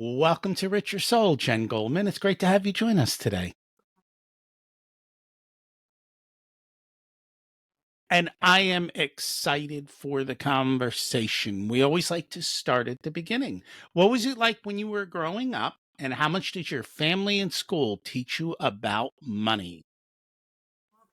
Welcome to Rich Your Soul, Jen Goldman. It's great to have you join us today. And I am excited for the conversation. We always like to start at the beginning. What was it like when you were growing up, and how much did your family and school teach you about money?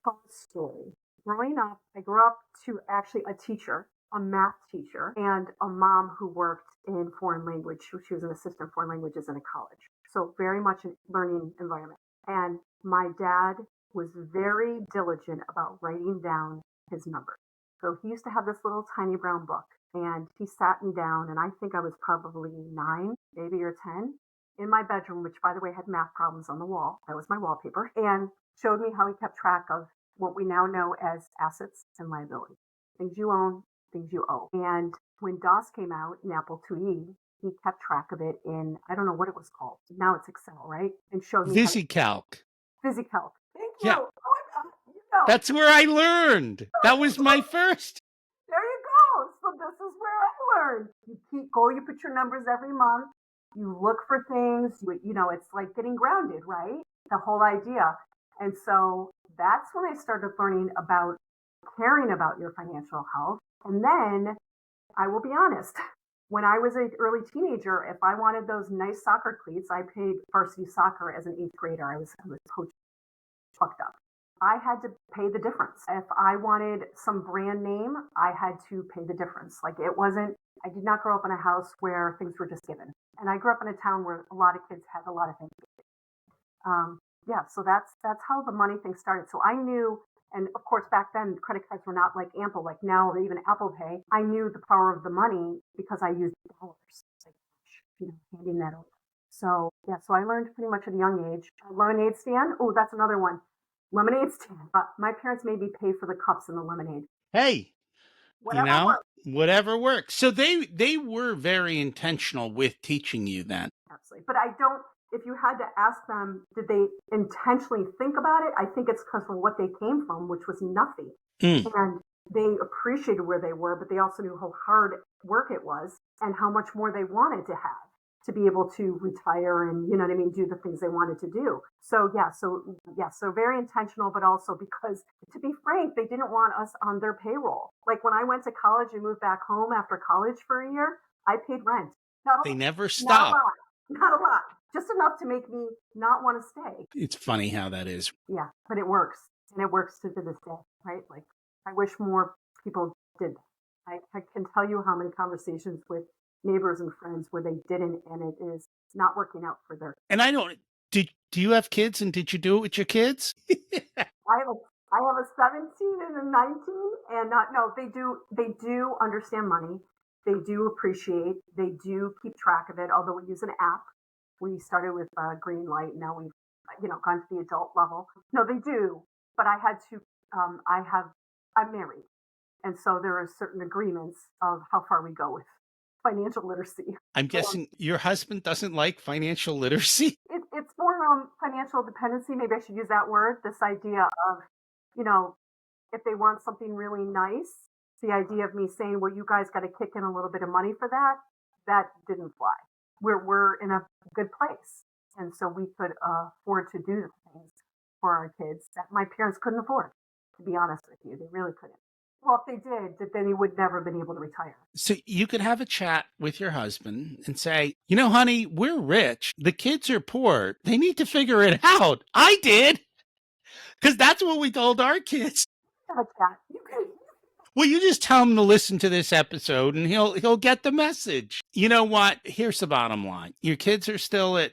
Tell a story. Growing up, I grew up to actually a teacher, a math teacher, and a mom who worked in foreign language. She was an assistant in foreign languages in a college. So very much a learning environment. And my dad was very diligent about writing down his numbers. So he used to have this little tiny brown book, and he sat me down, and I think I was probably 9, maybe, or 10, in my bedroom, which by the way had math problems on the wall. That was my wallpaper. And showed me how he kept track of what we now know as assets and liabilities, things you own, things you owe. And when DOS came out in Apple IIe, he kept track of it in, I don't know what it was called. Now it's Excel, right? And showed me how to VisiCalc. VisiCalc. Thank you. Yeah, You know. that's where I learned. That was my first. There you go. So this is where I learned. You put your numbers every month. You look for things. It's like getting grounded, right? The whole idea. And so that's when I started learning about caring about your financial health. And then I will be honest, when I was an early teenager, if I wanted those nice soccer cleats, I played varsity soccer as an eighth grader. I was coach fucked up. I had to pay the difference. If I wanted some brand name, I had to pay the difference. I did not grow up in a house where things were just given. And I grew up in a town where a lot of kids had a lot of things. So that's how the money thing started. So I knew, and of course back then credit cards were not like ample, like now, or even Apple Pay. I knew the power of the money because I used dollars, handing that over. So I learned pretty much at a young age. A lemonade stand. Oh, that's another one. Lemonade stand. My parents made me pay for the cups and the lemonade. Hey, Whatever worked. whatever works. So they were very intentional with teaching you then. Absolutely. But if you had to ask them, did they intentionally think about it? I think it's because of what they came from, which was nothing. Mm. And they appreciated where they were, but they also knew how hard work it was and how much more they wanted to have to be able to retire and, do the things they wanted to do. So very intentional, but also because, to be frank, they didn't want us on their payroll. Like when I went to college and moved back home after college for a year, I paid rent. They never Not a stopped. lot. Not a lot. Just enough to make me not want to stay. It's funny how that is. Yeah, but it works. And it works to this day, right? Like, I wish more people did that. I can tell you how many conversations with neighbors and friends where they didn't, and it is not working out for their. And I don't. Do you have kids, and did you do it with your kids? I have a 17 and a 19, and no, they do understand money. They do appreciate. They do keep track of it. Although we use an app, we started with Green Light. Now we've gone to the adult level. No, they do. But I had to. I'm married, and so there are certain agreements of how far we go with financial literacy. I'm guessing your husband doesn't like financial literacy. It's more financial dependency. Maybe I should use that word. This idea of, if they want something really nice, the idea of me saying, well, you guys got to kick in a little bit of money for that, that didn't fly. We're in a good place. And so we could afford to do the things for our kids that my parents couldn't afford, to be honest with you. They really couldn't. Well, if they did, then he would never have been able to retire. So you could have a chat with your husband and say, honey, we're rich. The kids are poor. They need to figure it out. I did. Because that's what we told our kids. Have a chat. You can. Well, you just tell him to listen to this episode and he'll get the message. You know what? Here's the bottom line. Your kids are still at,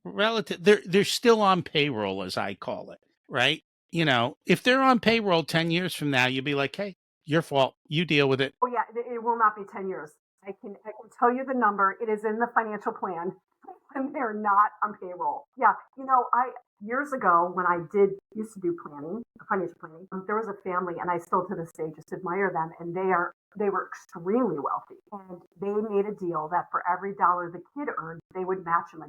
relative. They're still on payroll, as I call it, right? If they're on payroll 10 years from now, you'll be like, hey, your fault. You deal with it. Oh yeah, it will not be 10 years. I can tell you the number. It is in the financial plan, and they're not on payroll. Yeah, years ago when I used to do financial planning, there was a family, and I still to this day just admire them, and they were extremely wealthy, and they made a deal that for every dollar the kid earned, they would match him $1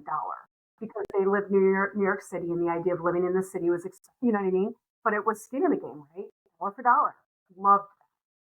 because they lived near New York City, and the idea of living in the city was, you know what I mean? But it was skin in the game, right? Dollar for dollar. Loved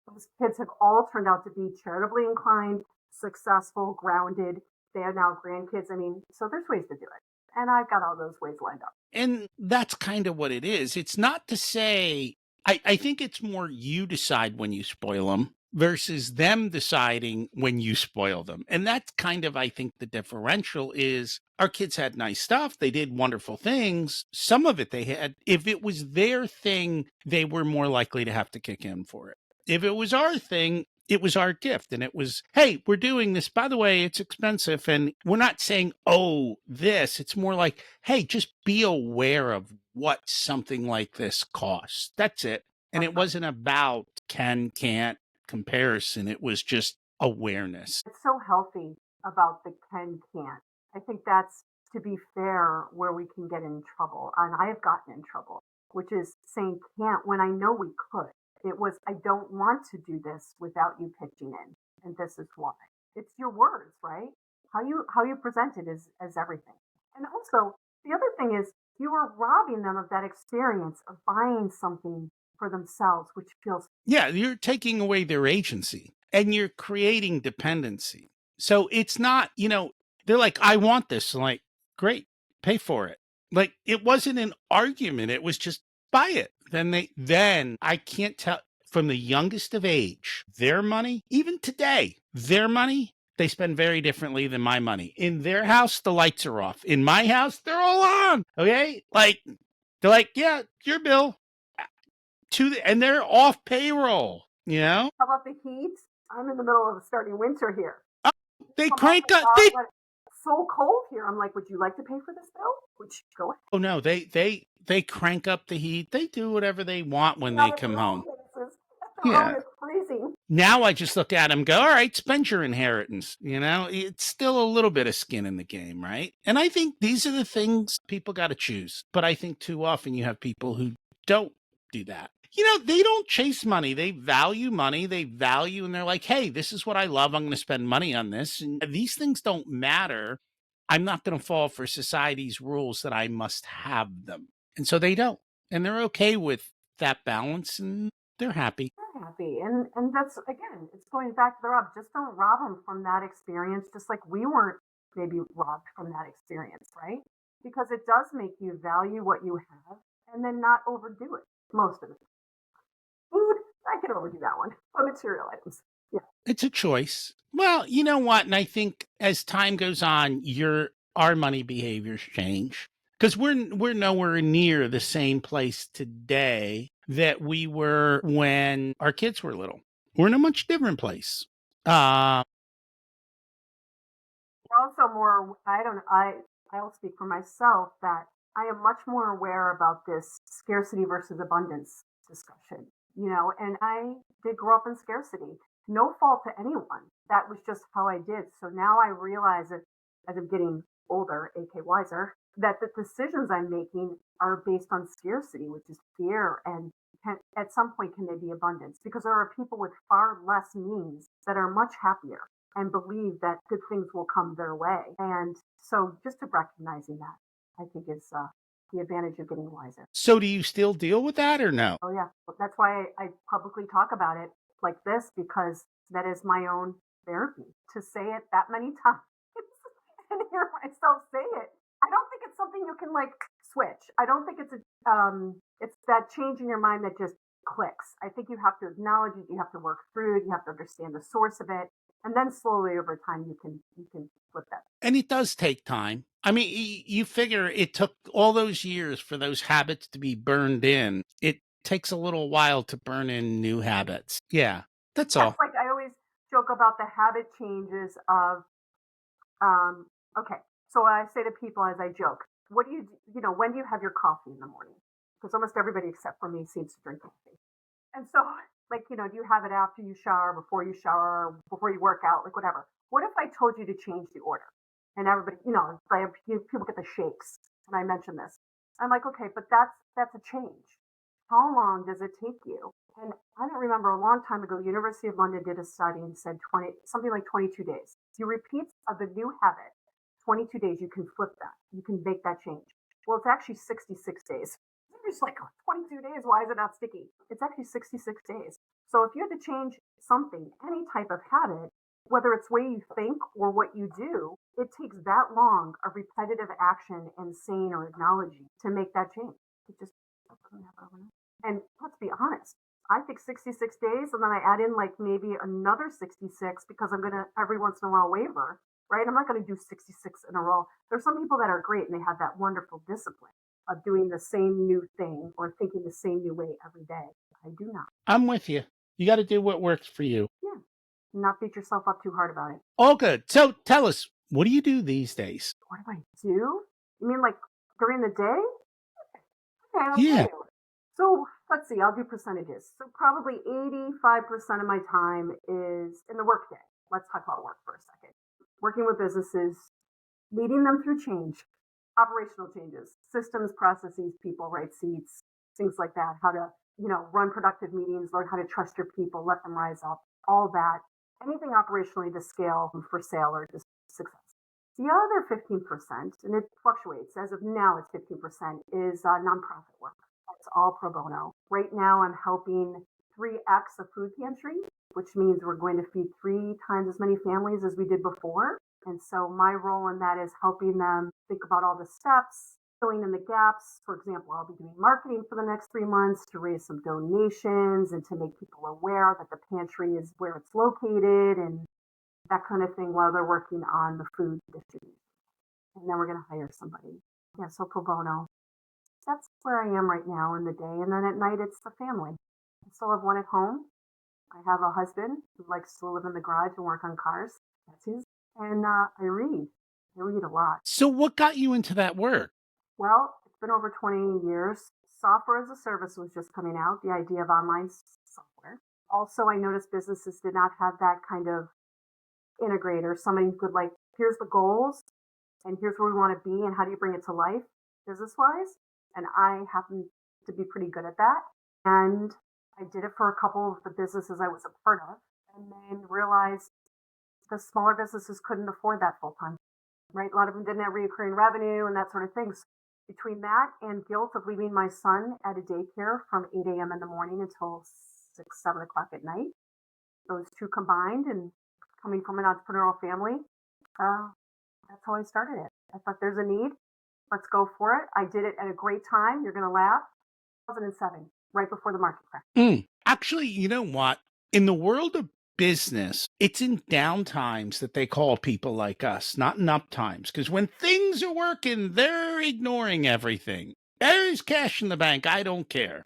those kids have all turned out to be charitably inclined, successful, grounded. They have now grandkids. I mean, so there's ways to do it. And I've got all those ways lined up. And that's kind of what it is. It's not to say, I think it's more you decide when you spoil them versus them deciding when you spoil them. And that's kind of, I think, the differential is our kids had nice stuff. They did wonderful things. Some of it they had, if it was their thing, they were more likely to have to kick in for it. If it was our thing, it was our gift. And it was, hey, we're doing this. By the way, it's expensive. And we're not saying, oh, this. It's more like, hey, just be aware of what something like this costs. That's it. And it wasn't about can, can't comparison. It was just awareness. It's so healthy about the can can't. I think that's, to be fair, where we can get in trouble. And I have gotten in trouble, which is saying can't when I know we could. It was, I don't want to do this without you pitching in. And this is why. It's your words, right? How you present it is as everything. And also, the other thing is you are robbing them of that experience of buying something for themselves, which feels, Yeah, you're taking away their agency and you're creating dependency. So it's not, they're like, I want this. I'm like, great, pay for it. Like it wasn't an argument. It was just buy it. Then I can't tell from the youngest of age, their money, even today, their money, they spend very differently than my money. In their house, the lights are off. In my house, they're all on. Okay. Like, they're like, yeah, your bill and they're off payroll, how about the heat? I'm in the middle of starting winter here. They Oh crank my up. God, but it's so cold here. I'm like, would you like to pay for this bill? Would you go ahead? Oh no, they crank up the heat. They do whatever they want when Not they at come their own home. places. At their own, Yeah. it's freezing. Now I just look at them and go, all right, spend your inheritance. It's still a little bit of skin in the game, right? And I think these are the things people got to choose. But I think too often you have people who don't do that. They don't chase money. They value money. They value, and they're like, hey, this is what I love. I'm going to spend money on this. And these things don't matter. I'm not going to fall for society's rules that I must have them. And so they don't. And they're okay with that balance and they're happy. They're happy. And that's, again, it's going back to the rob. Just don't rob them from that experience, just like we weren't maybe robbed from that experience, right? Because it does make you value what you have and then not overdo it most of it. Food, I can overdo that one, but material items. Yeah. It's a choice. Well, you know what? And I think as time goes on, our money behaviors change because we're nowhere near the same place today that we were when our kids were little. We're in a much different place. We're also more, I'll speak for myself that I am much more aware about this scarcity versus abundance discussion, and I did grow up in scarcity. No fault to anyone. That was just how I did. So now I realize that as I'm getting older, aka wiser, that the decisions I'm making are based on scarcity, which is fear, and at some point can they be abundance? Because there are people with far less means that are much happier and believe that good things will come their way. And so just to recognizing that, I think is the advantage of getting wiser. So do you still deal with that or no? Oh yeah, that's why I publicly talk about it like this, because that is my own therapy. To say it that many times and hear myself say it, I don't think it's something you can like switch. I don't think it's that change in your mind that just clicks. I think you have to acknowledge it, you have to work through it, you have to understand the source of it, and then slowly over time you can flip that. And it does take time. I mean, you figure it took all those years for those habits to be burned in. It takes a little while to burn in new habits. Yeah, that's all. Like I always joke about the habit changes of, okay, so I say to people as I joke, what do when do you have your coffee in the morning? Because almost everybody except for me seems to drink coffee. And so, like, do you have it after you shower, before you work out, like whatever? What if I told you to change the order? And everybody, people get the shakes. And I mention this. I'm like, okay, but that's a change. How long does it take you? And I don't remember a long time ago, University of London did a study and said something like 22 days. If you repeat of the new habit, 22 days, you can flip that. You can make that change. Well, it's actually 66 days. You're just like, 22 days, why is it not sticky? It's actually 66 days. So if you had to change something, any type of habit, whether it's the way you think or what you do, It takes that long of repetitive action and saying or acknowledging to make that change. It just doesn't happen overnight. And let's be honest, I think 66 days, and then I add in like maybe another 66 because I'm going to every once in a while waver, right? I'm not going to do 66 in a row. There's some people that are great and they have that wonderful discipline of doing the same new thing or thinking the same new way every day. I do not. I'm with you. You got to do what works for you. Yeah. Not beat yourself up too hard about it. All good. So tell us, what do you do these days? What do I do? You mean like during the day? Okay, I'll Yeah. tell you. So let's see, I'll do percentages. So probably 85% of my time is in the workday. Let's talk about work for a second. Working with businesses, leading them through change, operational changes, systems, processes, people, right seats, things like that. How to, run productive meetings, learn how to trust your people, let them rise up, all that. Anything operationally to scale for sale or just success. The other 15%, and it fluctuates, as of now it's 15%, is nonprofit work. It's all pro bono. Right now I'm helping 3x a food pantry, which means we're going to feed 3 times as many families as we did before. And so my role in that is helping them think about all the steps, filling in the gaps. For example, I'll be doing marketing for the next 3 months to raise some donations and to make people aware that the pantry is where it's located and that kind of thing while they're working on the food distribution. And then we're going to hire somebody. Yeah, so pro bono. That's where I am right now in the day. And then at night, it's the family. I still have one at home. I have a husband who likes to live in the garage and work on cars. That's his. And I read. I read a lot. So what got you into that work? Well, it's been over 20 years. Software as a service was just coming out, the idea of online software. Also, I noticed businesses did not have that kind of integrator, somebody who could here's the goals and here's where we want to be and how do you bring it to life business wise. And I happen to be pretty good at that. And I did it for a couple of the businesses I was a part of and then realized the smaller businesses couldn't afford that full time, right? A lot of them didn't have recurring revenue and that sort of things. Between that and guilt of leaving my son at a daycare from 8 a.m. in the morning until 6, 7 o'clock at night, those two combined and coming from an entrepreneurial family, that's how I started it. I thought there's a need. Let's go for it. I did it at a great time. You're going to laugh. 2007, right before the market crash. Actually, you know what? In the world of business, it's in down times that they call people like us, not in up times. Because when things are working, they're ignoring everything. There's cash in the bank. I don't care.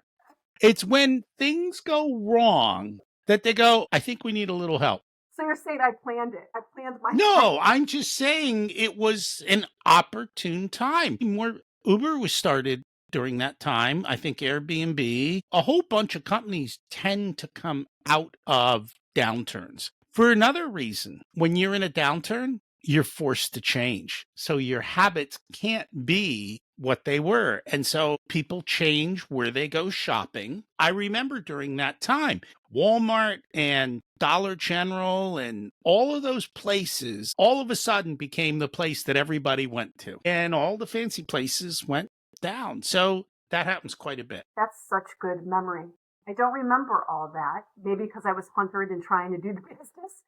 It's when things go wrong that they go, I think we need a little help. So you're saying I planned it. I planned my No, I'm just saying it was an opportune time. Uber was started during that time. I think Airbnb, a whole bunch of companies tend to come out of downturns. For another reason, when you're in a downturn, you're forced to change. So your habits can't be what they were. And so people change where they go shopping. I remember during that time, Walmart and Dollar General and all of those places all of a sudden became the place that everybody went to. And all the fancy places went down. So that happens quite a bit. That's such good memory. I don't remember all that. Maybe because I was hunkered and trying to do the business.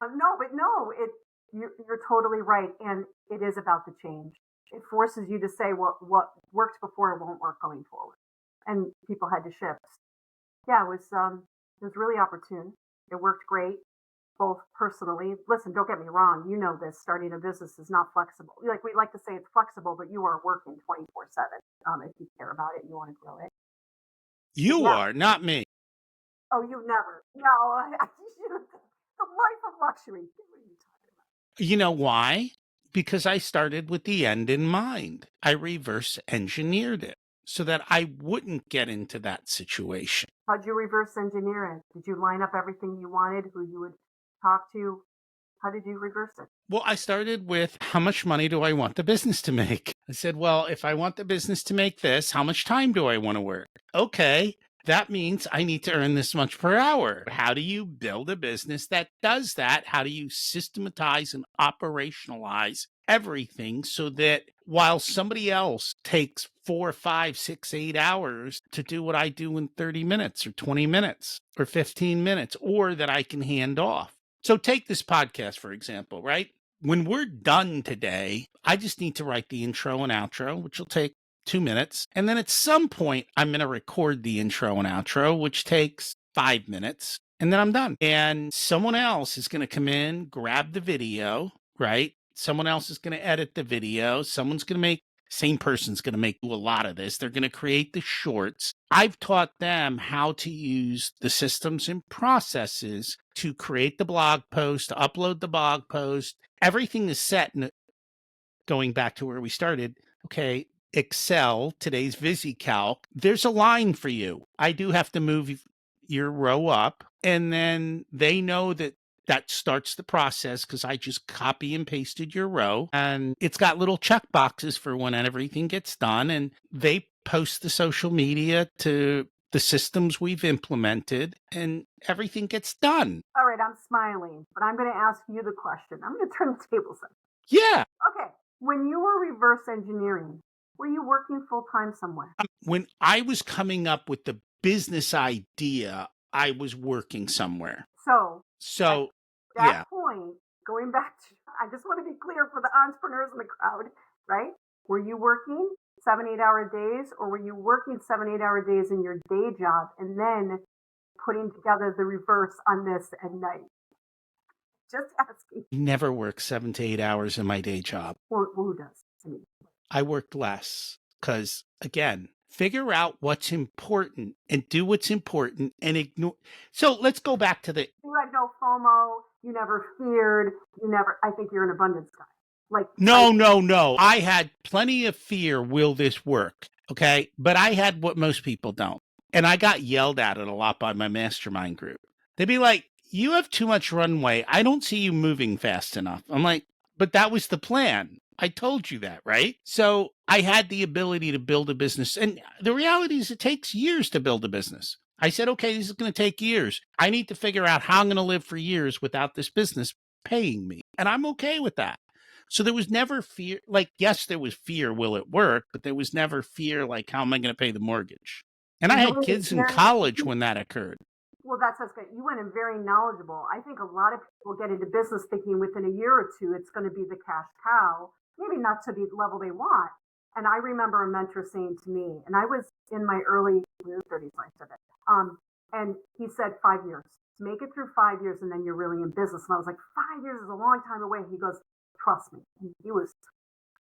You're totally right. And it is about the change. It forces you to say what worked before won't work going forward. And people had to shift. Yeah, it was really opportune. It worked great, both personally. Listen, don't get me wrong. You know this. Starting a business is not flexible. Like we like to say it's flexible, but you are working 24/7 if you care about it and you want to grow it. You are, not me. Oh, you never. No, the life of luxury. What are you talking about? You know why? Because I started with the end in mind. I reverse engineered it so that I wouldn't get into that situation. How'd you reverse engineer it? Did you line up everything you wanted, who you would talk to? How did you reverse it? Well, I started with how much money do I want the business to make? I said, well, if I want the business to make this, how much time do I want to work? Okay, that means I need to earn this much per hour. How do you build a business that does that? How do you systematize and operationalize everything so that while somebody else takes 4, 5, 6, 8 hours to do what I do in 30 minutes or 20 minutes or 15 minutes, or that I can hand off? So take this podcast, for example, right? when we're done today, I just need to write the intro and outro, which will take 2 minutes. And then at some point, I'm going to record the intro and outro, which takes 5 minutes. And then I'm done. And someone else is going to come in, grab the video, right? Someone else is going to edit the video. Someone's going to make, same person's going to make a lot of this. They're going to create the shorts. I've taught them how to use the systems and processes to create the blog post, to upload the blog post. Everything is set. And going back to where we started, okay, Excel, today's VisiCalc, there's a line for you. I do have to move your row up, and then they know that that starts the process because I just copy and pasted your row, and it's got little check boxes for when everything gets done, and they post the social media to the systems we've implemented, and everything gets done. All right, I'm smiling, but I'm going to ask you the question. I'm going to turn the tables up. Yeah. Okay, when you were reverse engineering, were you working full-time somewhere? When I was coming up with the business idea, I was working somewhere. So So, at that yeah. point, going back to, I just want to be clear for the entrepreneurs in the crowd, right? Were you working 7-8 hour days, or were you working 7-8 hour days in your day job and then putting together the reverse on this at night? Just asking. Never worked 7 to 8 hours in my day job. Well, who does? I mean, I worked less because, again, figure out what's important and do what's important and ignore. So let's go back to the. you had no FOMO. You never feared. You never. I think you're an abundance guy. Like No. I had plenty of fear. Will this work? Okay. But I had what most people don't. And I got yelled at it a lot by my mastermind group. They'd be like, you have too much runway. I don't see you moving fast enough. I'm like, but that was the plan. I told you that, right? So I had the ability to build a business. And the reality is it takes years to build a business. I said, okay, this is going to take years. I need to figure out how I'm going to live for years without this business paying me. And I'm okay with that. So there was never fear. Like, yes, there was fear. Will it work? But there was never fear. Like, how am I going to pay the mortgage? And I had kids in college when that occurred. Well, that's good. You went in very knowledgeable. I think a lot of people get into business thinking within a year or two it's going to be the cash cow, maybe not to the level they want. And I remember a mentor saying to me, and I was in my early 30s, I said it, and he said 5 years. Make it through 5 years, and then you're really in business. And I was like, 5 years is a long time away. He goes, trust me. He was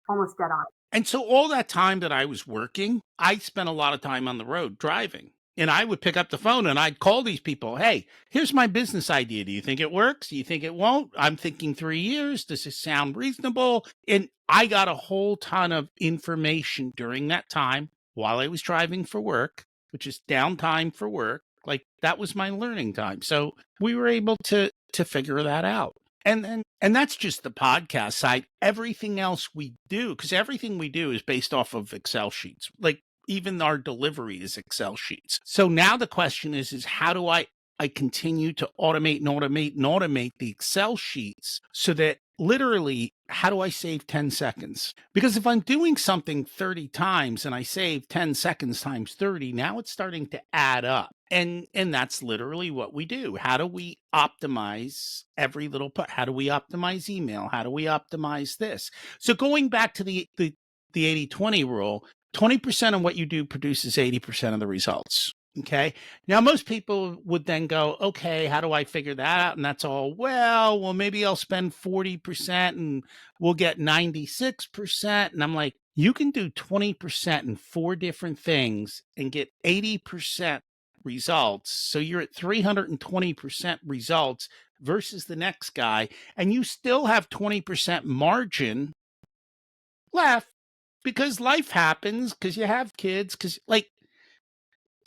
almost dead on. And so all that time that I was working, I spent a lot of time on the road driving. And I would pick up the phone and I'd call these people. Hey, here's my business idea. Do you think it works? Do you think it won't? I'm thinking 3 years. Does it sound reasonable? And I got a whole ton of information during that time while I was driving for work, which is downtime for work. Like that was my learning time. So we were able to figure that out. And that's just the podcast side. Everything else we do, because everything we do is based off of Excel sheets. Like even our delivery is Excel sheets. So now the question is how do I continue to automate the Excel sheets so that literally, how do I save 10 seconds? Because if I'm doing something 30 times and I save 10 seconds times 30, now it's starting to add up. And that's literally what we do. How do we optimize every little part? How do we optimize email? How do we optimize this? So going back to the 80-20 rule, 20% of what you do produces 80% of the results. Okay. Now, most people would then go, okay, how do I figure that out? And that's all, well, maybe I'll spend 40% and we'll get 96%. And I'm like, you can do 20% in 4 different things and get 80% results. So you're at 320% results versus the next guy. And you still have 20% margin left because life happens, because you have kids, because like,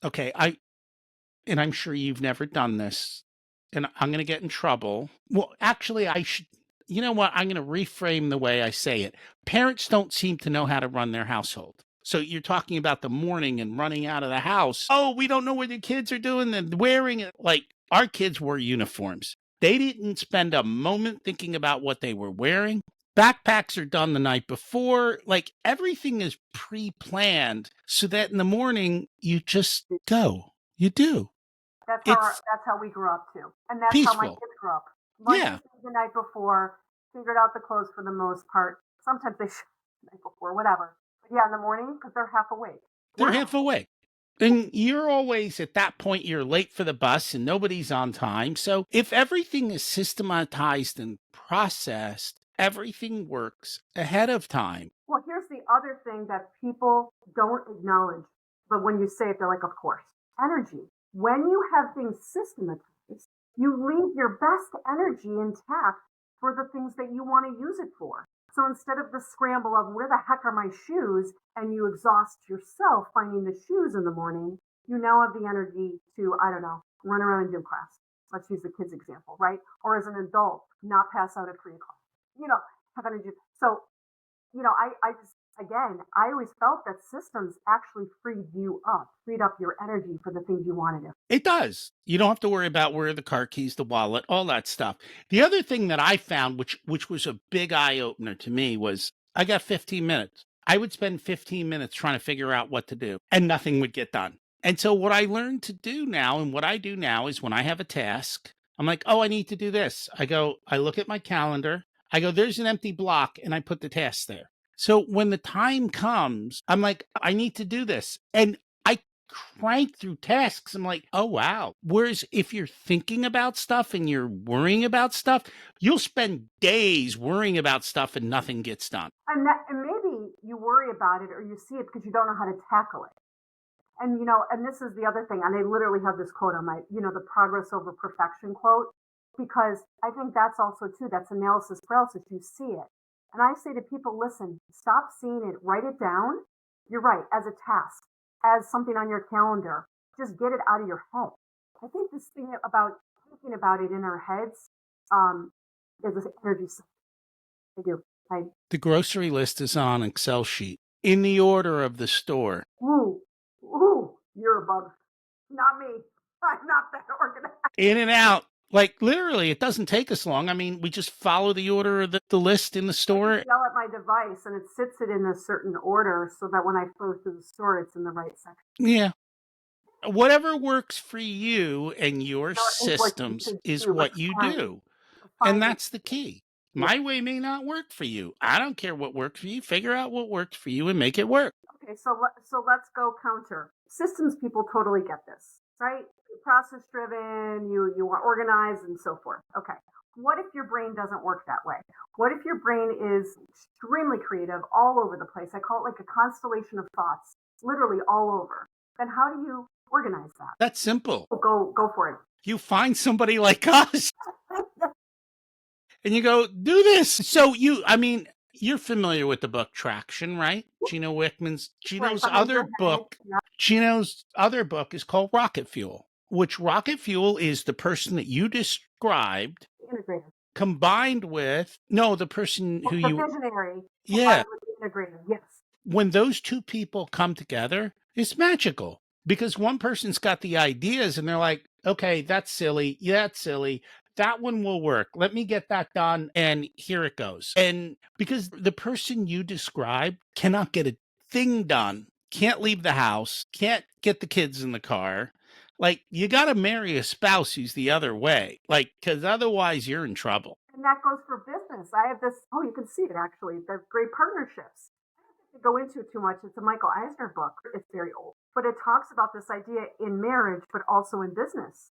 okay, I'm sure you've never done this, and I'm going to get in trouble. Well, actually, I should, you know what? I'm going to reframe the way I say it. Parents don't seem to know how to run their household. So you're talking about the morning and running out of the house. Oh, we don't know what the kids are doing and wearing it. Like our kids wore uniforms. They didn't spend a moment thinking about what they were wearing. Backpacks are done the night before. Like everything is pre-planned so that in the morning you just go. You do. That's how we grew up too, and that's how my Peaceful. kids grew up. Lunch Yeah. is the night before. figured out the clothes for the most part. Sometimes they should the night before, whatever. But yeah, in the morning, because they're half awake. They're Wow. half awake. And you're always at that point, you're late for the bus and nobody's on time. So if everything is systematized and processed, everything works ahead of time. Well, here's the other thing that people don't acknowledge, but when you say it, they're like, of course, energy. When you have things systematized, you leave your best energy intact for the things that you want to use it for. So instead of the scramble of where the heck are my shoes and you exhaust yourself finding the shoes in the morning, you now have the energy to, I don't know, run around in gym class. Let's use the kids example, right? Or as an adult, not pass out at 3 o'clock. You know, have energy. So I just, again, I always felt that systems actually freed up your energy for the things you wanted to. It does. You don't have to worry about where are the car keys, the wallet, all that stuff. The other thing that I found, which was a big eye opener to me, was I got 15 minutes. I would spend 15 minutes trying to figure out what to do, and nothing would get done. And so what I learned to do now, and what I do now, is when I have a task, I'm like, oh, I need to do this. I look at my calendar. I go, there's an empty block, and I put the task there. So when the time comes, I'm like, I need to do this. And I crank through tasks. I'm like, oh, wow. Whereas if you're thinking about stuff and you're worrying about stuff, you'll spend days worrying about stuff and nothing gets done. And maybe you worry about it or you see it because you don't know how to tackle it. And, and this is the other thing. And I literally have this quote on my, the progress over perfection quote, because I think that's also too, that's analysis paralysis. You see it. And I say to people, listen, stop seeing it, write it down. You're right, as a task, as something on your calendar. Just get it out of your head. I think this thing about thinking about it in our heads is this energy. I do. The grocery list is on an Excel sheet in the order of the store. Ooh, you're a bug. Not me. I'm not that organized. In and out. Like literally, it doesn't take us long. I mean, we just follow the order of the list in the store. I yell at my device and it sits it in a certain order so that when I go through the store, it's in the right section. Yeah. Whatever works for you and your systems is what you do. And that's the key. My way may not work for you. I don't care what works for you. Figure out what works for you and make it work. Okay, so let's go counter. Systems people totally get this, right? You're process driven, you want organized and so forth. Okay. What if your brain doesn't work that way? What if your brain is extremely creative all over the place? I call it like a constellation of thoughts, literally all over. Then how do you organize that? That's simple. Go for it. You find somebody like us and you go, do this. So you're familiar with the book Traction, right? Gino's other book. Yeah. Gino's other book is called Rocket Fuel, which Rocket Fuel is the person that you described integrator combined with the person who the you visionary. Yeah. With the integrator. Yes. When those two people come together, it's magical because one person's got the ideas and they're like, okay, that's silly. Yeah, that's silly. That one will work. Let me get that done. And here it goes. And because the person you described cannot get a thing done, can't leave the house, can't get the kids in the car. Like, you got to marry a spouse who's the other way. Like, because otherwise you're in trouble. And that goes for business. I have this, you can see it actually, the great partnerships. I don't go into it too much. It's a Michael Eisner book. It's very old. But it talks about this idea in marriage, but also in business.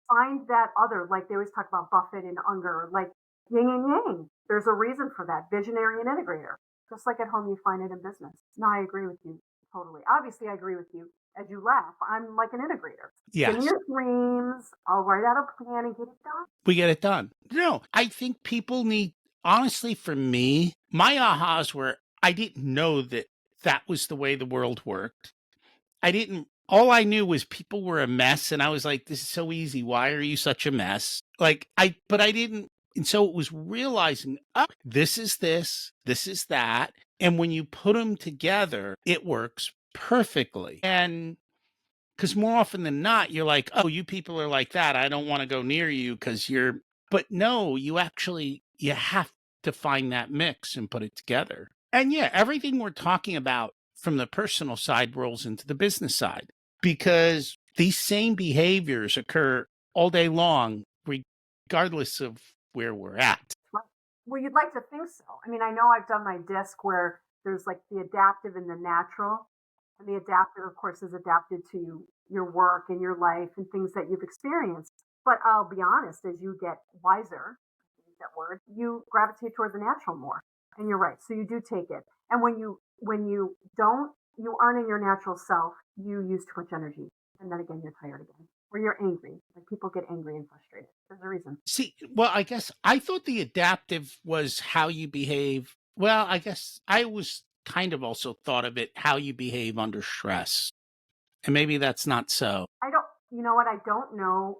Find that other, like they always talk about Buffett and Unger, like yin and yang. There's a reason for that, visionary and integrator. Just like at home, you find it in business. No, I agree with you totally. Obviously, I agree with you. As you laugh, I'm like an integrator. Yes. Give me your dreams. I'll write out a plan and get it done. We get it done. No, I think people need, honestly, for me, my ahas were, I didn't know that was the way the world worked. All I knew was people were a mess. And I was like, this is so easy. Why are you such a mess? But I didn't. And so it was realizing, this is that. And when you put them together, it works perfectly. And because more often than not, you're like, oh, you people are like that. I don't want to go near you because but no, you have to find that mix and put it together. And yeah, everything we're talking about from the personal side rolls into the business side because these same behaviors occur all day long, regardless of where we're at. Well, you'd like to think so. I mean, I know I've done my disc where there's like the adaptive and the natural. And the adaptive, of course, is adapted to your work and your life and things that you've experienced. But I'll be honest, as you get wiser, use that word, you gravitate toward the natural more. And you're right. So you do take it. And when you don't, you aren't in your natural self, you use too much energy. And then again, you're tired again. Or you're angry. Like people get angry and frustrated. There's a reason. See, well, I guess I thought the adaptive was how you behave. Well, I guess I was kind of also thought of it how you behave under stress. And maybe that's not so. I don't, you know what? I don't know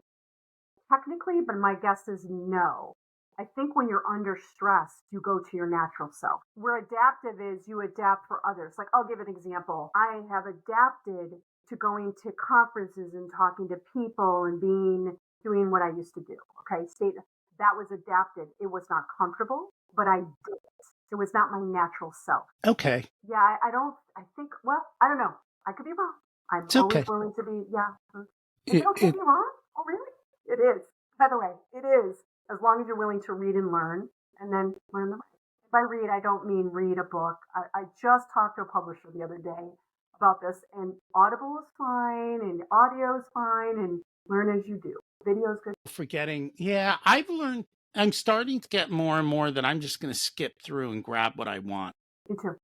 technically, but my guess is no. I think when you're under stress, you go to your natural self. Where adaptive is you adapt for others. Like, I'll give an example. I have adapted to going to conferences and talking to people and doing what I used to do. Okay. That was adapted. It was not comfortable, but I did it. It was not my natural self. Okay. Yeah, I don't, I think, well, I don't know. I could be wrong. I'm It's always okay. willing to be, yeah. Is it It, okay to it, be wrong? Oh, really? It is. By the way, it is. As long as you're willing to read and learn and then learn the right. By read, I don't mean read a book. I just talked to a publisher the other day about this, and Audible is fine, and audio is fine, and learn as you do. Video is good. forgetting. Yeah, I've learned, I'm starting to get more and more that I'm just going to skip through and grab what I want. Me too.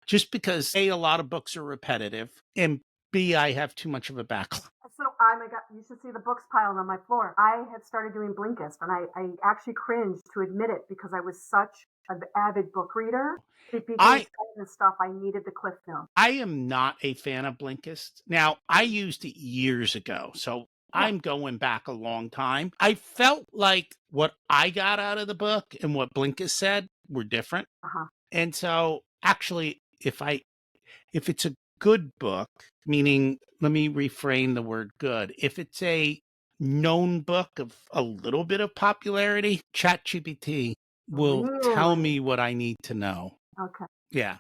Just because A, a lot of books are repetitive, and B, I have too much of a backlog. So, oh my God, you should see the books piled on my floor. I had started doing Blinkist, and I actually cringed to admit it because I was such an avid book reader. It became I the stuff I needed the cliff notes. I am not a fan of Blinkist. Now, I used it years ago, so Yeah. I'm going back a long time. I felt like what I got out of the book and what Blinkist said were different. Uh-huh. And so actually if it's a good book, meaning let me reframe the word good. If it's a known book of a little bit of popularity, ChatGPT will tell Really? me what I need to know. Okay. Yeah.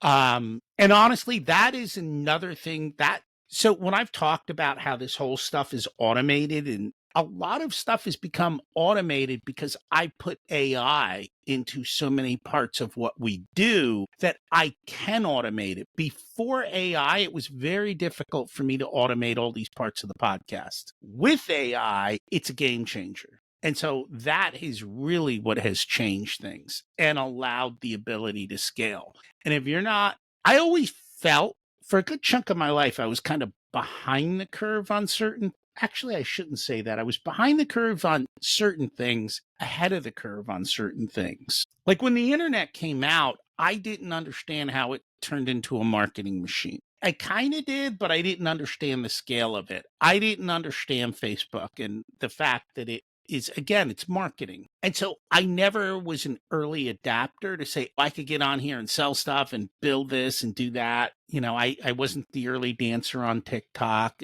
And honestly, that is another thing that so when I've talked about how this whole stuff is automated and a lot of stuff has become automated because I put AI into so many parts of what we do that I can automate it. Before AI, it was very difficult for me to automate all these parts of the podcast. With AI, it's a game changer. And so that is really what has changed things and allowed the ability to scale. And if you're not, I always felt for a good chunk of my life, I was kind of behind the curve on certain. Actually, I shouldn't say that. I was behind the curve on certain things, ahead of the curve on certain things. Like when the internet came out, I didn't understand how it turned into a marketing machine. I kind of did, but I didn't understand the scale of it. I didn't understand Facebook and the fact that it is, again, it's marketing. And so I never was an early adapter to say, I could get on here and sell stuff and build this and do that. I wasn't the early dancer on TikTok,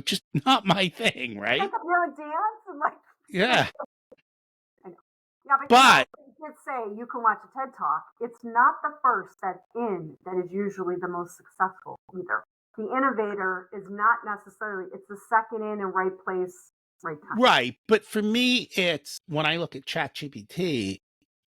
just not my thing, Like right? a real dance and like, Yeah. I know. Yeah, but But you did say you can watch a TED Talk. It's not the first that's in that is usually the most successful either. The innovator is not necessarily, it's the second in and right place, right time. right. But for me, it's when I look at ChatGPT,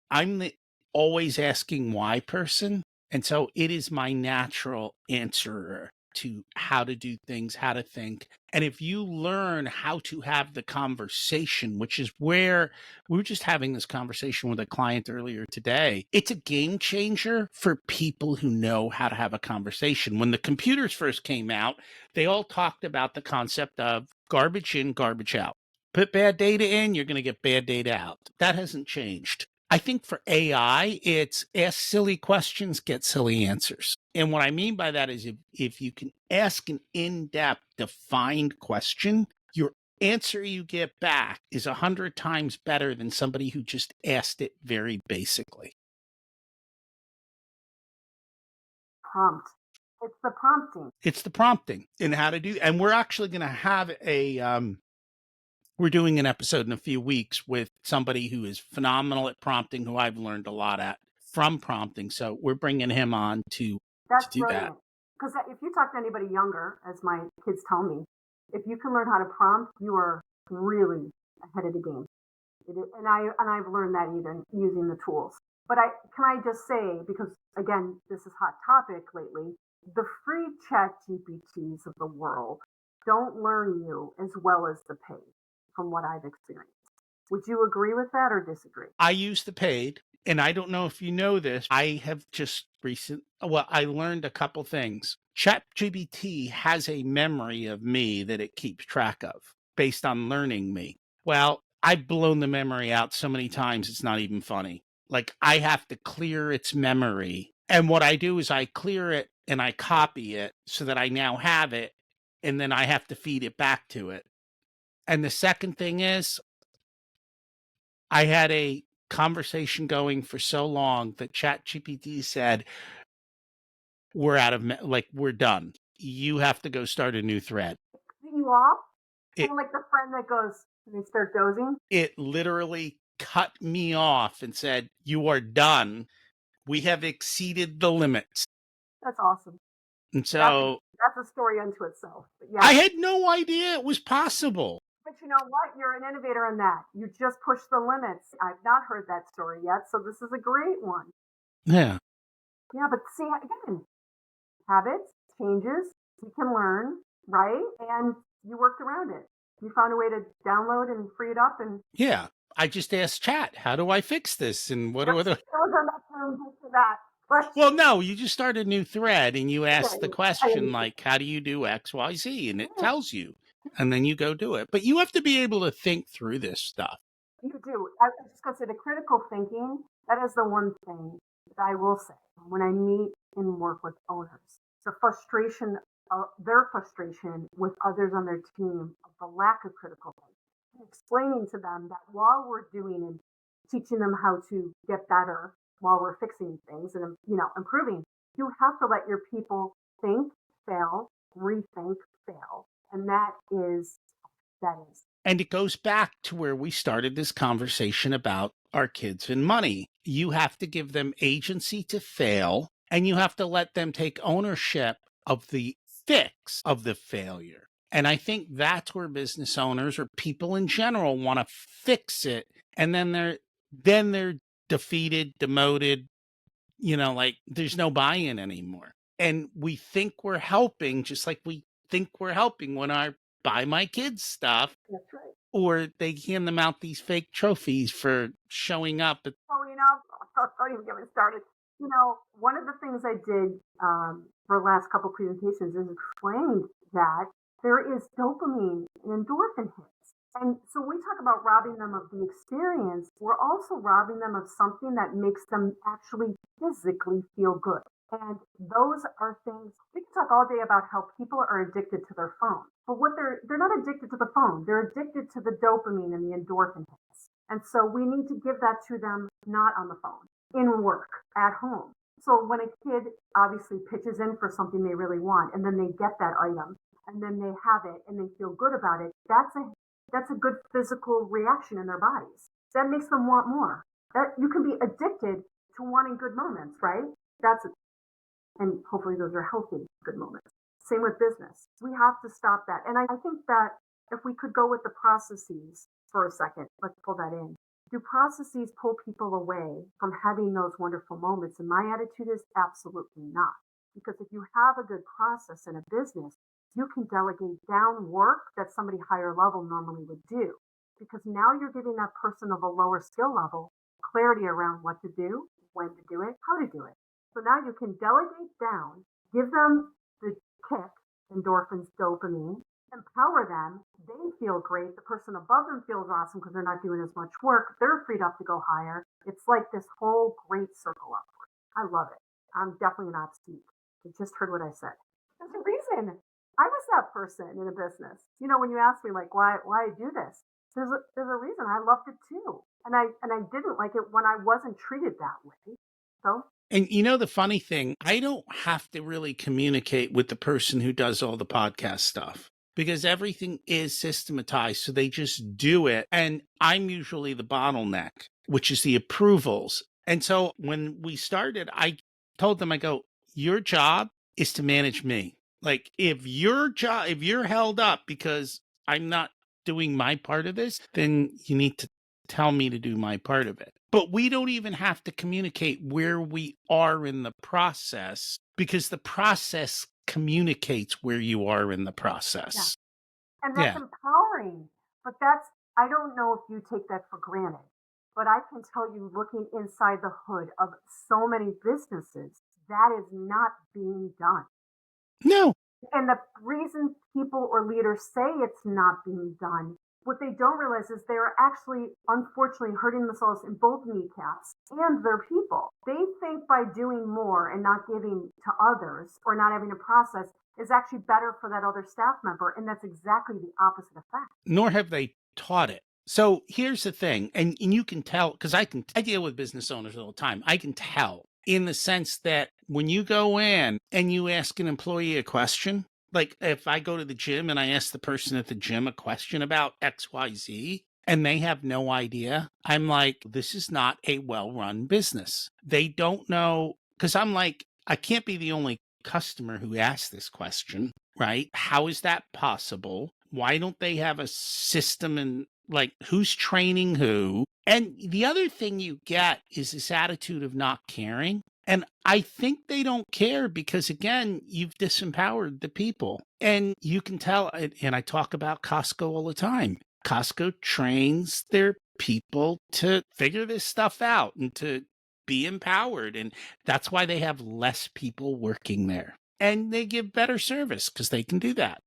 I'm the always asking why person. And so it is my natural answerer to how to do things, how to think. And if you learn how to have the conversation, which is where we were just having this conversation with a client earlier today, it's a game changer for people who know how to have a conversation. When the computers first came out, they all talked about the concept of garbage in, garbage out. Put bad data in, you're going to get bad data out. That hasn't changed. I think for AI, it's ask silly questions, get silly answers. And what I mean by that is if you can ask an in-depth, defined question, your answer you get back is 100 times better than somebody who just asked it very basically. Prompt. It's the prompting. It's the prompting and how to do. And we're actually going to have we're doing an episode in a few weeks with somebody who is phenomenal at prompting, who I've learned a lot at from prompting. So we're bringing him on to That's do that. brilliant. Because if you talk to anybody younger, as my kids tell me, if you can learn how to prompt, you are really ahead of the game. And I've learned that even using the tools. But can I just say, because again, this is hot topic lately, the free chat GPTs of the world don't learn you as well as the paid, from what I've experienced. Would you agree with that or disagree? I use the paid, and I don't know if you know this. I have just I learned a couple things. ChatGPT has a memory of me that it keeps track of based on learning me. Well, I've blown the memory out so many times, it's not even funny. Like, I have to clear its memory. And what I do is I clear it and I copy it so that I now have it. And then I have to feed it back to it. And the second thing is, I had a conversation going for so long that ChatGPT said, we're out of, like, we're done. You have to go start a new thread. Cut you off? It, Kind of like the friend that goes, and they start dozing? it literally cut me off and said, you are done. We have exceeded the limits. That's awesome. And so That's a story unto itself. But yeah. I had no idea it was possible. But you know what? You're an innovator in that. You just push the limits. I've not heard that story yet, so this is a great one. Yeah. Yeah, but see, again, habits, changes, we can learn, right? And you worked around it. You found a way to download and free it up. And Yeah. I just asked Chat, how do I fix this? And what there are the... was enough room for that. But Well, no, you just start a new thread and you ask the okay, question, like, how do you do X, Y, Z? And it tells you. And then you go do it. But you have to be able to think through this stuff. you do. I was just going to say the critical thinking, that is the one thing that I will say when I meet and work with owners. The frustration, their frustration with others on their team of the lack of critical thinking. Explaining to them that while we're doing and teaching them how to get better, while we're fixing things and improving, you have to let your people think, fail, rethink, fail, and that is. And it goes back to where we started this conversation about our kids and money. You have to give them agency to fail, and you have to let them take ownership of the fix of the failure. And I think that's where business owners or people in general want to fix it, and then they're defeated, demoted, like there's no buy-in anymore. And we think we're helping, just like we think we're helping when I buy my kids stuff. That's right. Or they hand them out these fake trophies for showing up. Don't even get me started. One of the things I did for the last couple presentations is explained that there is dopamine and endorphin hits. And so we talk about robbing them of the experience. We're also robbing them of something that makes them actually physically feel good. And those are things we can talk all day about how people are addicted to their phone. But what they're not addicted to the phone. They're addicted to the dopamine and the endorphin hits. And so we need to give that to them, not on the phone, in work, at home. So when a kid obviously pitches in for something they really want, and then they get that item, and then they have it, and they feel good about it, that's a good physical reaction in their bodies. That makes them want more. That you can be addicted to wanting good moments, right? And hopefully those are healthy, good moments. Same with business. We have to stop that. And I think that if we could go with the processes for a second, let's pull that in. Do processes pull people away from having those wonderful moments? And my attitude is absolutely not. Because if you have a good process in a business, you can delegate down work that somebody higher level normally would do. Because now you're giving that person of a lower skill level clarity around what to do, when to do it, how to do it. So now you can delegate down, give them the kick, endorphins, dopamine, empower them. They feel great. The person above them feels awesome because they're not doing as much work. They're freed up to go higher. It's like this whole great circle upward. I love it. I'm definitely an ops geek. You just heard what I said. There's a reason. I was that person in a business. When you ask me like why I do this, there's a reason. I loved it too, and I didn't like it when I wasn't treated that way. So. And the funny thing, I don't have to really communicate with the person who does all the podcast stuff because everything is systematized. So they just do it. And I'm usually the bottleneck, which is the approvals. And so when we started, I told them, I go, your job is to manage me. Like if you're held up because I'm not doing my part of this, then you need to tell me to do my part of it. But we don't even have to communicate where we are in the process because the process communicates where you are in the Yeah. process. And that's Yeah. empowering. But that's, I don't know if you take that for granted, but I can tell you, looking inside the hood of so many businesses, that is not being done. No. And the reason people or leaders say it's not being done, what they don't realize is they're actually, unfortunately, hurting themselves in both kneecaps and their people. They think by doing more and not giving to others or not having a process is actually better for that other staff member. And that's exactly the opposite effect. Nor have they taught it. So here's the thing, and you can tell because I deal with business owners all the time. I can tell in the sense that when you go in and you ask an employee a question, like if I go to the gym and I ask the person at the gym a question about XYZ and they have no idea, I'm like, this is not a well-run business. They don't know because I'm like, I can't be the only customer who asked this question, right? How is that possible? Why don't they have a system and like who's training who? And the other thing you get is this attitude of not caring. And I think they don't care because, again, you've disempowered the people. And you can tell, and I talk about Costco all the time. Costco trains their people to figure this stuff out and to be empowered. And that's why they have less people working there. And they give better service because they can do that.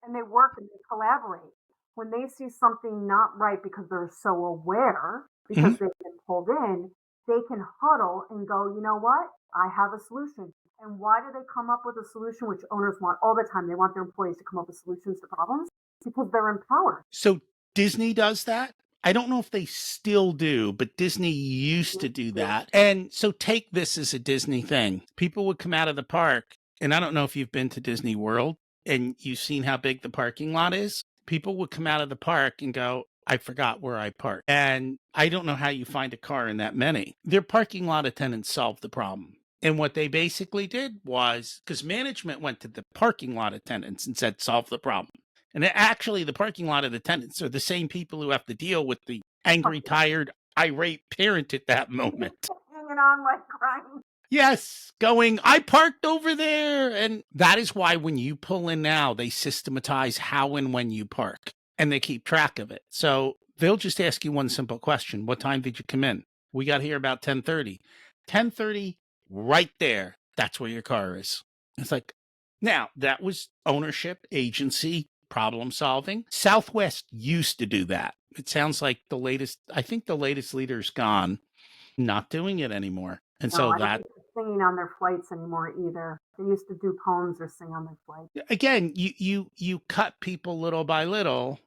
And they work and they collaborate. When they see something not right because they're so aware, because Mhm. they've been pulled in, they can huddle and go, you know what? I have a solution. And why do they come up with a solution, which owners want all the time? They want their employees to come up with solutions to problems because they're empowered. So Disney does that. I don't know if they still do, but Disney used to do that. And so take this as a Disney thing. People would come out of the park, and I don't know if you've been to Disney World and you've seen how big the parking lot is. People would come out of the park and go, I forgot where I parked. And I don't know how you find a car in that many. Their parking lot attendants solved the problem. And what they basically did was because management went to the parking lot attendants and said, solve the problem. And actually, the parking lot attendants are the same people who have to deal with the angry, tired, irate parent at that moment. Hanging on like crying. Yes, going, I parked over there. And that is why when you pull in now, they systematize how and when you park and they keep track of it. So they'll just ask you one simple question. What time did you come in? We got here about 10:30. 10:30, right there. That's where your car is. It's like, now that was ownership, agency, problem solving. Southwest used to do that. It sounds like I think the latest leader's gone, not doing it anymore. And No, so I don't that think they're singing on their flights anymore either. They used to do poems or sing on their flights. again, you cut people little by little,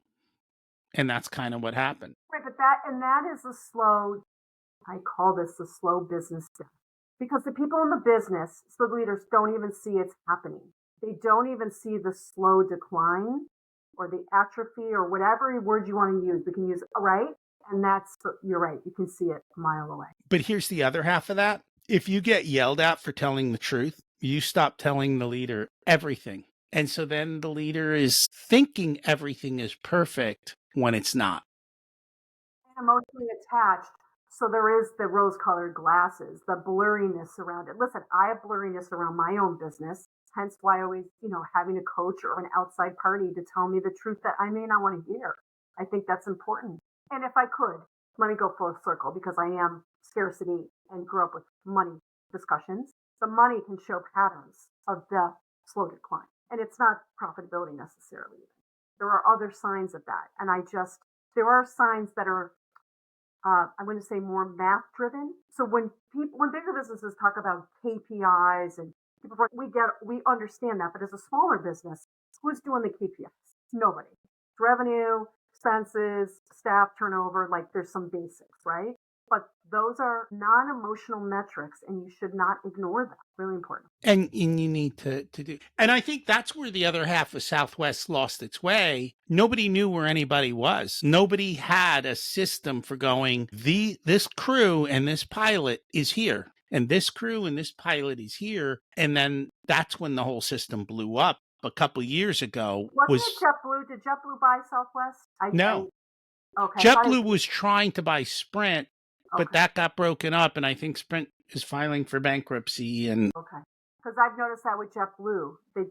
and that's kind of what happened. Right, but that is a slow, I call this the slow business death. Because the people in the business, so the leaders don't even see it's happening. They don't even see the slow decline or the atrophy or whatever word you want to use. We can use, right? And you're right. You can see it a mile away. But here's the other half of that. If you get yelled at for telling the truth, you stop telling the leader everything. And so then the leader is thinking everything is perfect when it's not. And emotionally attached. So there is the rose colored glasses, the blurriness around it. Listen, I have blurriness around my own business. Hence why I always, having a coach or an outside party to tell me the truth that I may not want to hear. I think that's important. And if I could, let me go full circle because I am scarcity and grew up with money discussions. The money can show patterns of death, slow decline. And it's not profitability necessarily. There are other signs of that. And there are signs that are I'm going to say more math driven. So when bigger businesses talk about KPIs and people, we understand that. But as a smaller business, who's doing the KPIs? Nobody. It's revenue, expenses, staff turnover. Like there's some basics, right? But those are non-emotional metrics, and you should not ignore them. Really important. And you need to do. And I think that's where the other half of Southwest lost its way. Nobody knew where anybody was. Nobody had a system for going, this crew and this pilot is here. And this crew and this pilot is here. And then that's when the whole system blew up a couple years ago. Wasn't it JetBlue? Did JetBlue buy Southwest? No. Okay, I thought JetBlue was trying to buy Sprint, but okay, that got broken up, and I think Sprint is filing for bankruptcy. And okay. Because I've noticed that with JetBlue, they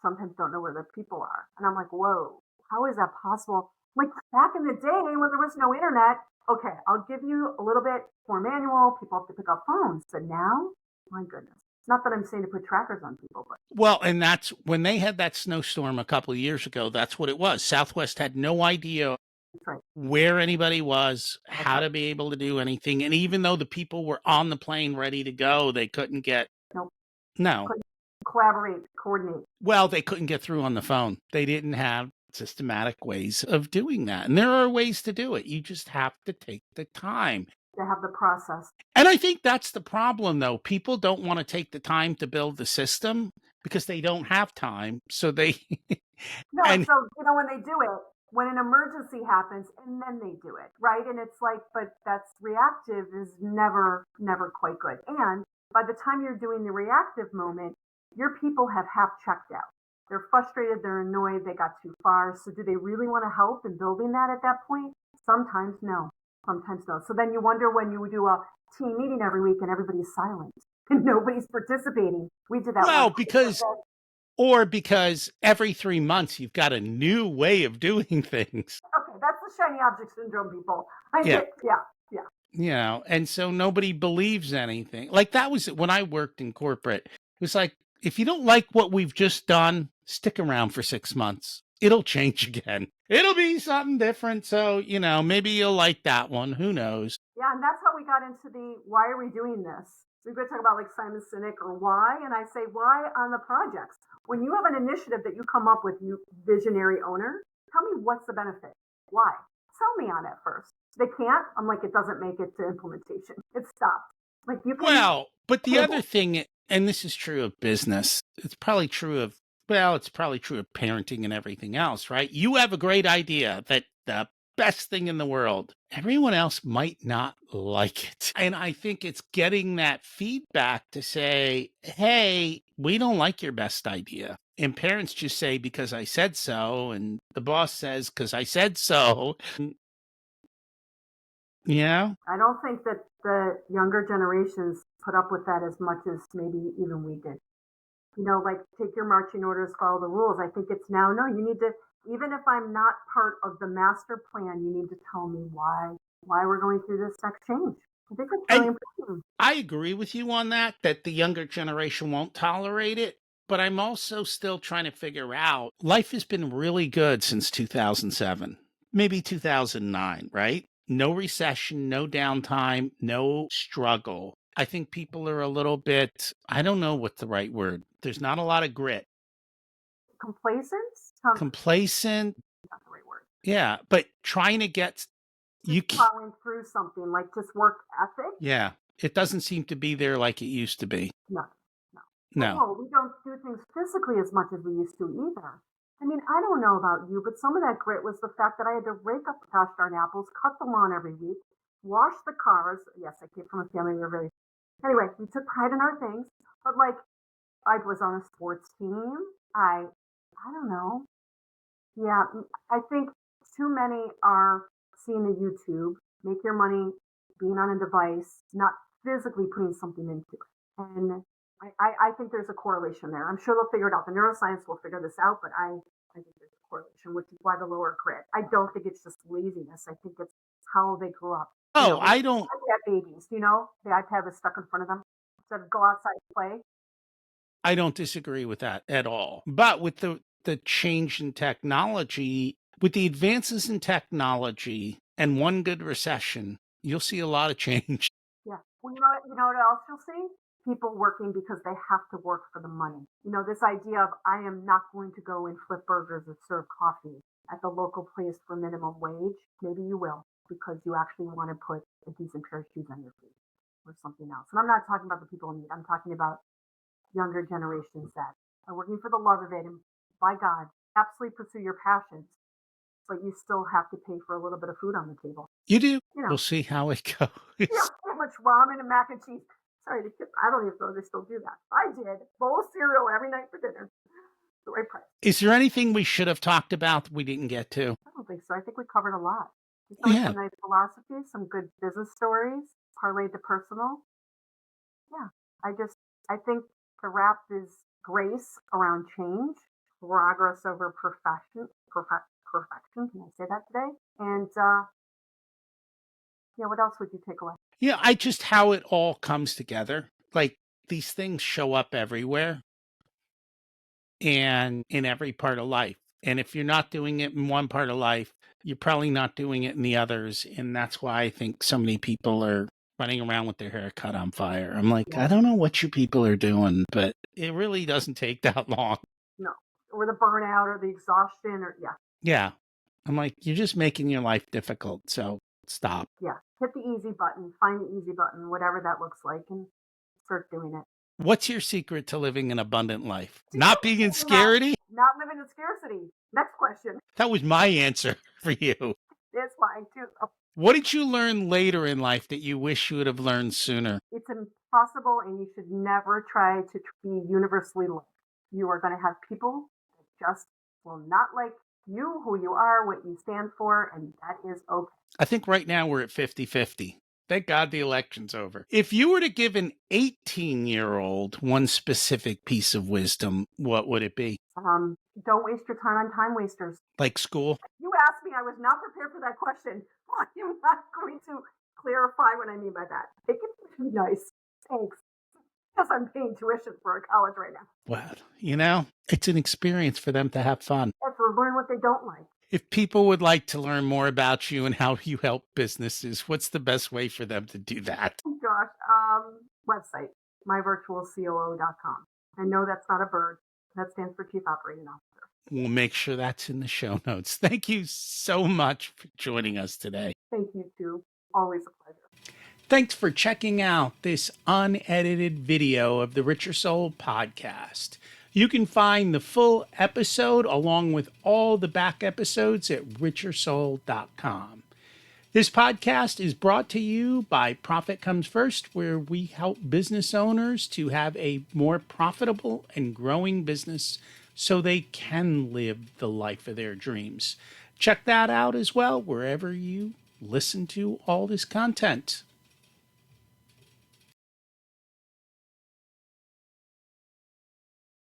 sometimes don't know where the people are, and I'm like, whoa, how is that possible? Like back in the day when there was no internet, okay, I'll give you a little bit more manual. People have to pick up phones, but now, my goodness. Not that I'm saying to put trackers on people, but well, and that's when they had that snowstorm a couple of years ago. That's what it was. Southwest had no idea that's right. where anybody was, That's how right. to be able to do anything. And even though the people were on the plane ready to go, they couldn't get, Nope. no. Couldn't collaborate, coordinate. Well, they couldn't get through on the phone. They didn't have systematic ways of doing that. And there are ways to do it. You just have to take the time. To have the process. And I think that's the problem, though. People don't want to take the time to build the system because they don't have time. So they, No, and and so, when they do it, when an emergency happens and then they do it, right? And it's like, but that's reactive is never, never quite good. And by the time you're doing the reactive moment, your people have half checked out. They're frustrated, they're annoyed, they got too far. So do they really want to help in building that at that point? Sometimes no. Sometimes no. So then you wonder when you do a team meeting every week and everybody's silent and nobody's participating. We did that well, once. because every 3 months you've got a new way of doing things. Okay, that's the shiny object syndrome, people. I Yeah. get, yeah, yeah. And so nobody believes anything. Like that was when I worked in corporate. It was like, if you don't like what we've just done, stick around for 6 months. It'll change again. It'll be something different. So, maybe you'll like that one. Who knows? Yeah, and that's how we got into the why are we doing this? We've been talking about like Simon Sinek or why, and I say why on the projects. When you have an initiative that you come up with, you visionary owner, tell me what's the benefit. Why? Sell me on it first. They can't. I'm like, it doesn't make it to implementation. It stopped. Like you can. Well, but the other thing, and this is true of business, it's probably true of parenting and everything else, right? You have a great idea that the best thing in the world. Everyone else might not like it. And I think it's getting that feedback to say, hey, we don't like your best idea. And parents just say, because I said so. And the boss says, because I said so. Yeah. I don't think that the younger generations put up with that as much as maybe even we did. Like take your marching orders, follow the rules. I think it's now, no, you need to, even if I'm not part of the master plan, you need to tell me why we're going through this next change. I think it's really important. I agree with you on that the younger generation won't tolerate it. But I'm also still trying to figure out life has been really good since 2007, maybe 2009, right? No recession, no downtime, no struggle. I think people are a little bit, I don't know what the right word. There's not a lot of grit. Complacent? Complacent. Not the right word. Yeah, but trying to get you plowing through something like just work ethic. Yeah, it doesn't seem to be there like it used to be. No. Oh, we don't do things physically as much as we used to either. I mean, I don't know about you, but some of that grit was the fact that I had to rake up the gosh darn apples, cut the lawn every week, wash the cars. Yes, I came from a family we were very. Anyway, we took pride in our things, but like, I was on a sports team. I don't know. Yeah, I think too many are seeing the YouTube, make your money being on a device, not physically putting something into it. And I think there's a correlation there. I'm sure they'll figure it out. The neuroscience will figure this out, but I think there's a correlation, which is why the lower grit. I don't think it's just laziness. I think it's how they grew up. Oh, I don't. iPad babies, the iPad was stuck in front of them. Instead of go outside and play. I don't disagree with that at all. But with the change in technology, with the advances in technology and one good recession, you'll see a lot of change. Yeah. Well, you know what else you'll see? People working because they have to work for the money. This idea of I am not going to go and flip burgers or serve coffee at the local place for minimum wage. Maybe you will because you actually want to put a decent pair of shoes on your feet or something else. And I'm not talking about the people in need. I'm talking about younger generations that are working for the love of it. And by God, absolutely pursue your passions, but you still have to pay for a little bit of food on the table. You do. We'll see how it goes. How much ramen and mac and cheese. Sorry, the kids, I don't even know they still do that. I did. Bowl of cereal every night for dinner. The right price. Is there anything we should have talked about that we didn't get to? I don't think so. I think we covered a lot. It's always Yeah. some nice philosophy, some good business stories, parlayed to personal. Yeah, I think the wrap is grace around change, progress over perfection. Can I say that today? And yeah, what else would you take away? Yeah, I just how it all comes together. Like these things show up everywhere and in every part of life. And if you're not doing it in one part of life, you're probably not doing it in the others. And that's why I think so many people are running around with their hair cut on fire. I'm like, I Yes, don't know what you people are doing, but it really doesn't take that long. no, or the burnout, or the exhaustion, or yeah, Yeah. I'm like, you're just making your life difficult. So stop. yeah. Hit the easy button, find the easy button, whatever that looks like, and start doing it. What's your secret to living an abundant life? Did you Not being in say that? scarcity? Not living in scarcity. Next question. That was my answer for you. It's mine too. Oh, What did you learn later in life that you wish you would have learned sooner? it's impossible, and you should never try to be universally liked. You are going to have people that just will not like you, who you are, what you stand for, and that is okay. I think right now we're at 50-50. Thank God the election's over. If you were to give an 18-year-old one specific piece of wisdom, what would it be? Don't waste your time on time wasters. Like school? You asked me, I was not prepared for that question. I am not going to clarify what I mean by that. Take it to be nice. Thanks. Because I'm paying tuition for a college right now. Well, it's an experience for them to have fun. And to learn what they don't like. If people would like to learn more about you and how you help businesses, what's the best way for them to do that? Oh gosh, website, myvirtualcoo.com. I know that's not a bird. That stands for Chief Operating Officer. We'll make sure that's in the show notes. Thank you so much for joining us today. Thank you, too. Always a pleasure. Thanks for checking out this unedited video of the Richer Soul podcast. You can find the full episode along with all the back episodes at richersoul.com. This podcast is brought to you by Profit Comes First, where we help business owners to have a more profitable and growing business so they can live the life of their dreams. Check that out as well wherever you listen to all this content.